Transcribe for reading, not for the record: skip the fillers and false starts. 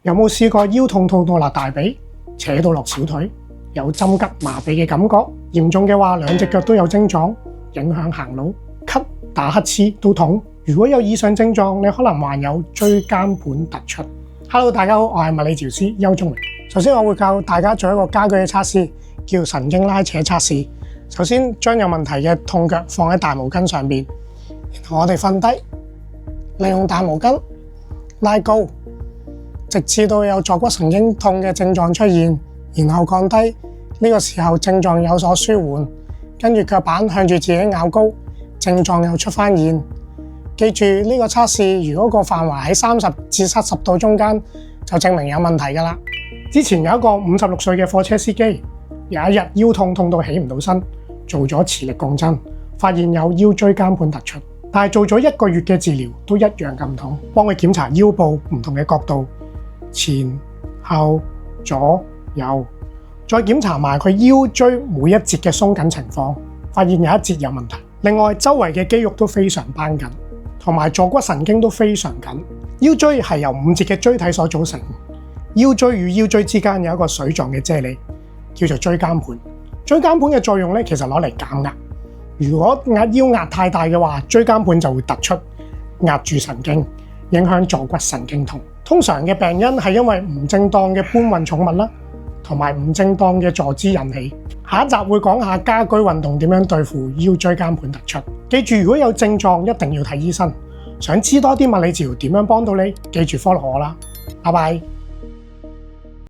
有冇試過腰痛痛到落大髀，扯到落小腿，有針灸麻痹嘅感覺？嚴重嘅話，兩隻腳都有症狀，影響行路、咳、打乞嗤都痛。如果有以上症狀，你可能患有椎間盤突出。Hello， 大家好，我係物理治療師邱宗榮。首先，我會教大家做一個家居嘅測試，叫神經拉扯測試。首先，將有問題嘅痛腳放喺大毛巾上面，然後我哋瞓低，利用大毛巾拉高，直至到有坐骨神經痛嘅症狀出現，然後降低。呢個時候症狀有所舒緩，跟住腳板向住自己咬高，症狀又出返現。記住呢個測試，如果個範圍喺30至70度中間，就證明有問題㗎啦。之前有一個56歲嘅貨車司機，有一日腰痛到起唔到身，做咗磁力共振，發現有腰椎間盤突出，但係做咗1個月嘅治療都一樣咁痛。幫佢檢查腰部唔同嘅角度，前後左右，再檢查埋佢腰椎每一節嘅鬆緊情況，發現有一節有問題。另外周圍嘅肌肉都非常繃緊，同埋坐骨神經都非常緊。腰椎係由5節嘅椎體所組成，腰椎與腰椎之間有一個水狀嘅啫喱，叫做椎間盤。椎間盤嘅作用咧，其實攞嚟減壓。如果壓腰壓太大嘅話，椎間盤就會突出，壓住神經，影響坐骨神經痛。通常嘅病因係因為唔正當嘅搬運重物啦，同埋唔正當嘅坐姿引起。下一集會講下家居運動點樣對付腰椎間盤突出。記住，如果有症狀一定要睇醫生。想知多啲物理治療點樣幫到你，記住 follow 我啦。拜拜。